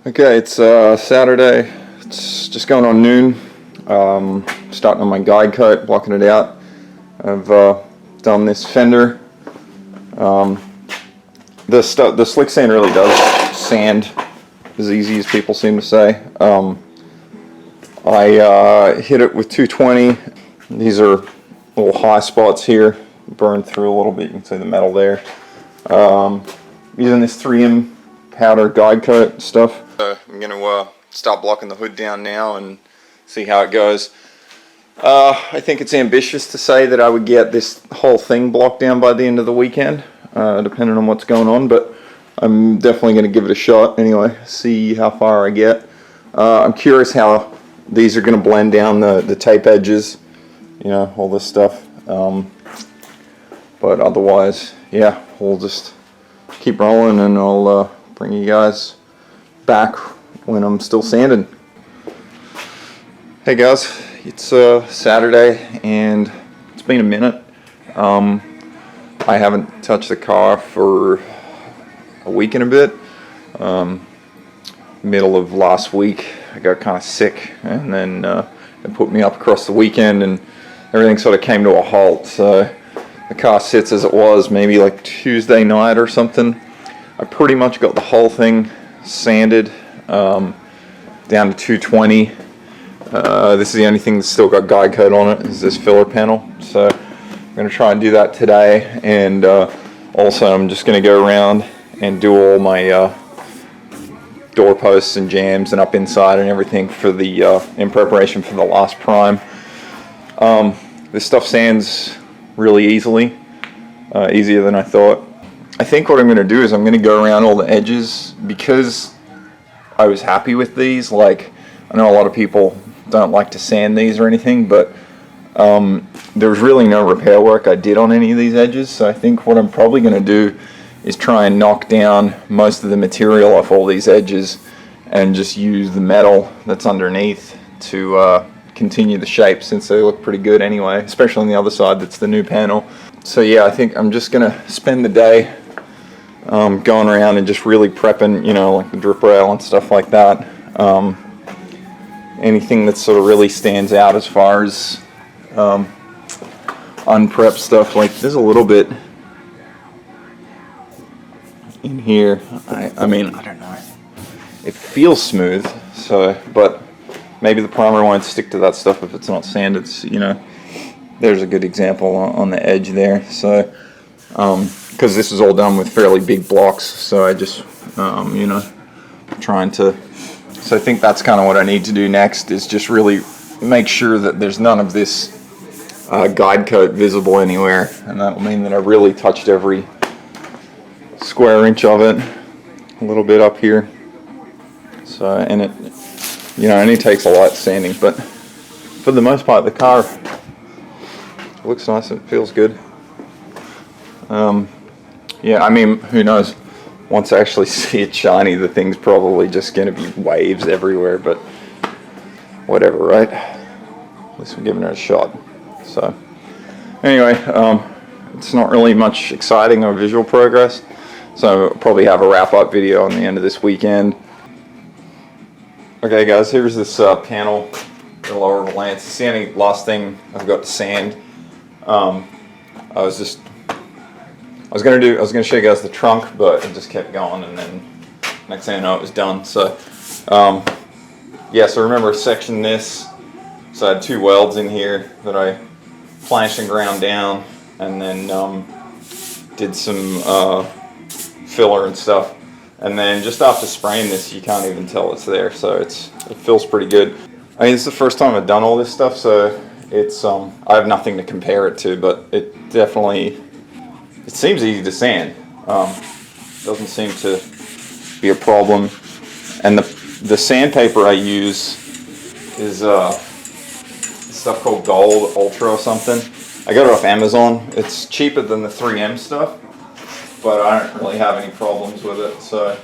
Okay, it's Saturday. It's just going on noon. Starting on my guide coat, blocking it out. I've done this fender. The slick sand really does sand as easy as people seem to say. I hit it with 220. These are little high spots here. Burned through a little bit. You can see the metal there. Using this 3M powder guide coat stuff. I'm going to start blocking the hood down now and see how it goes. I think it's ambitious to say that I would get this whole thing blocked down by the end of the weekend, depending on what's going on, but I'm definitely going to give it a shot anyway, see how far I get. I'm curious how these are going to blend down the tape edges, you know, all this stuff. But otherwise, yeah, we'll just keep rolling and I'll bring you guys back when I'm still sanding. Hey guys, it's Saturday and it's been a minute. I haven't touched the car for a week and a bit. Middle of last week I got kind of sick, and then it put me up across the weekend and everything sort of came to a halt. So the car sits as it was maybe like Tuesday night or something. I pretty much got the whole thing sanded down to 220. This is the only thing that's still got guide coat on it, is this filler panel. So I'm going to try and do that today, and also I'm just going to go around and do all my doorposts and jams and up inside and everything for the in preparation for the last prime. This stuff sands really easily, easier than I thought. I think what I'm going to do is I'm going to go around all the edges, because I was happy with these. Like, I know a lot of people don't like to sand these or anything, but there was really no repair work I did on any of these edges. So I think what I'm probably going to do is try and knock down most of the material off all these edges and just use the metal that's underneath to continue the shape, since they look pretty good anyway, especially on the other side that's the new panel. So yeah, I think I'm just going to spend the day going around and just really prepping, you know, like the drip rail and stuff like that. Anything that sort of really stands out as far as unprepped stuff. Like, there's a little bit in here. I mean, I don't know. It feels smooth, so, but maybe the primer won't stick to that stuff if it's not sanded. You know, there's a good example on the edge there. So, because this is all done with fairly big blocks, so I just, you know, trying to. So I think that's kind of what I need to do next, is just really make sure that there's none of this guide coat visible anywhere, and that'll mean that I really touched every square inch of it, a little bit up here. So, and it, you know, only takes a light sanding, but for the most part the car looks nice and feels good. Yeah, I mean, who knows? Once I actually see it shiny, the thing's probably just going to be waves everywhere, but whatever, right? At least we're giving it a shot. So, anyway, it's not really much exciting or visual progress, so I'll probably have a wrap-up video on the end of this weekend. Okay, guys, here's this panel, the lower valance. It's the only last thing I've got to sand. I was gonna show you guys the trunk, but it just kept going, and then next thing I know it was done. So yeah, so remember sectioning this. So I had two welds in here that I planched and ground down, and then did some filler and stuff. And then just after spraying this, you can't even tell it's there, so it feels pretty good. I mean, this is the first time I've done all this stuff, so it's I have nothing to compare it to, but it definitely. It seems easy to sand. Doesn't seem to be a problem. And the sandpaper I use is stuff called Gold Ultra or something. I got it off Amazon. It's cheaper than the 3M stuff, but I don't really have any problems with it. So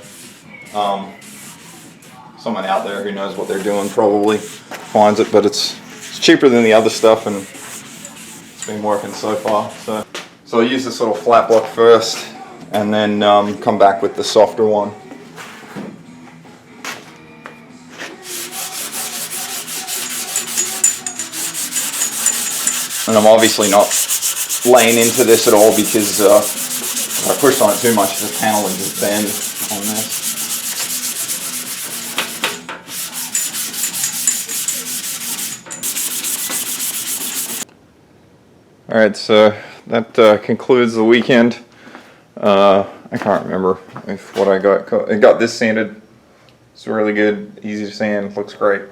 someone out there who knows what they're doing probably finds it, but it's cheaper than the other stuff, and it's been working so far. So I'll use this little flat block first, and then come back with the softer one. And I'm obviously not laying into this at all because if I push on it too much, the panel will just bend on this. Alright, so that concludes the weekend. I can't remember if what I got. I got this sanded. It's really good, easy to sand, looks great.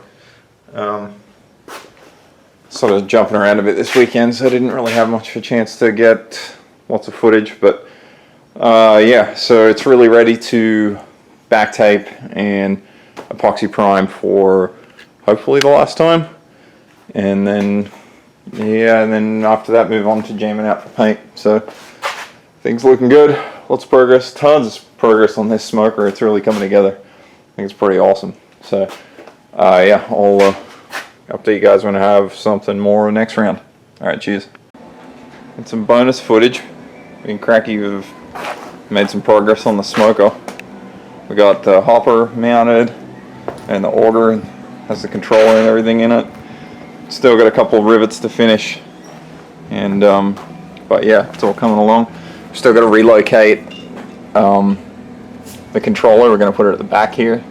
Sort of jumping around a bit this weekend, so I didn't really have much of a chance to get lots of footage, but yeah, so it's really ready to back tape and epoxy prime for hopefully the last time, and then yeah, and then after that move on to jamming out for paint. So things looking good, lots of progress, tons of progress on this smoker. It's really coming together. I think it's pretty awesome. So yeah, I'll update you guys when I have something more next round. Alright, cheers. And some bonus footage. Me and Cracky have made some progress on the smoker. We got the hopper mounted and the auger has the controller and everything in it. Still got a couple of rivets to finish, and but yeah, it's all coming along. Still got to relocate the controller. We're going to put it at the back here,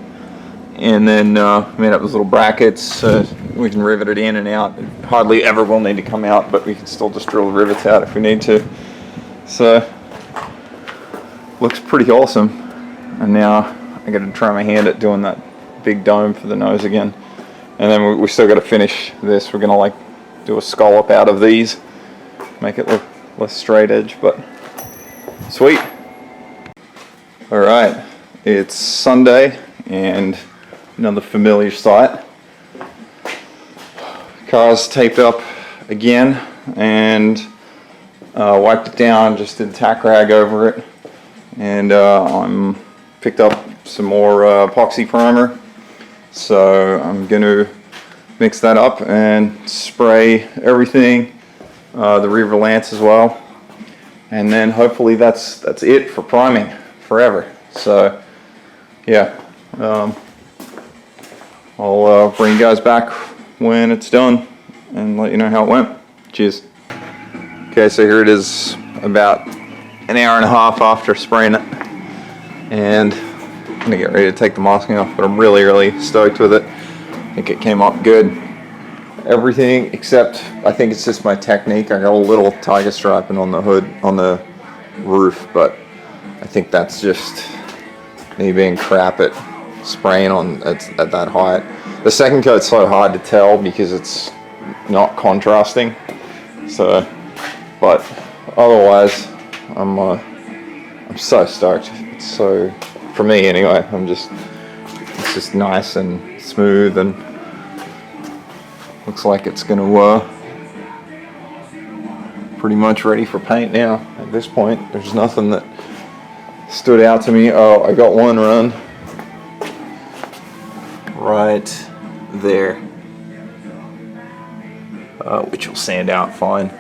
and then made up those little brackets so we can rivet it in and out. It hardly ever will need to come out, but we can still just drill the rivets out if we need to. So looks pretty awesome. And now I got to try my hand at doing that big dome for the nose again. And then we still got to finish this. We're going to like do a scallop out of these, make it look less straight edge, but sweet. Alright, it's Sunday and another familiar sight. Car's taped up again and wiped it down, just did tack rag over it, and I'm picked up some more epoxy primer. So I'm going to mix that up and spray everything, the rear lance as well, and then hopefully that's it for priming forever. So yeah, I'll bring you guys back when it's done and let you know how it went. Cheers. Okay, so here it is about an hour and a half after spraying it, and I'm gonna get ready to take the masking off, but I'm really stoked with it. I think it came up good. Everything except, I think it's just my technique. I got a little tiger striping on the hood, on the roof, but I think that's just me being crap at spraying on at that height. The second coat's so hard to tell because it's not contrasting. So, but otherwise, I'm so stoked. It's so, for me anyway, it's just nice and smooth, and looks like it's gonna pretty much ready for paint now. At this point, there's nothing that stood out to me. Oh, I got one run right there, which will sand out fine.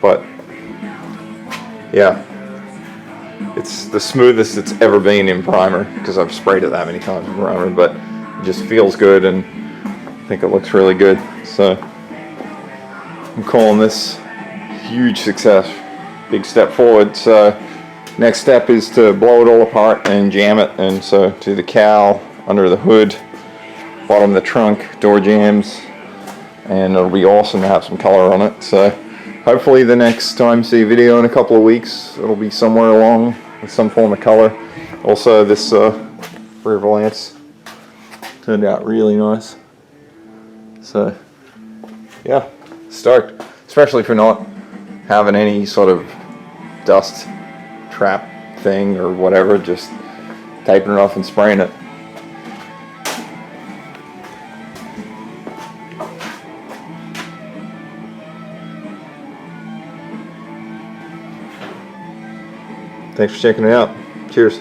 But yeah, it's the smoothest it's ever been in primer because I've sprayed it that many times in primer, but it just feels good and I think it looks really good. So I'm calling this huge success, big step forward. So next step is to blow it all apart and jam it, and so to the cowl, under the hood, bottom of the trunk, door jams, and it'll be awesome to have some color on it. So hopefully the next time you see a video in a couple of weeks, it'll be somewhere along with some form of color. Also, this rear lance turned out really nice. So yeah, stoked, especially for not having any sort of dust trap thing or whatever, just taping it off and spraying it. Thanks for checking it out. Cheers.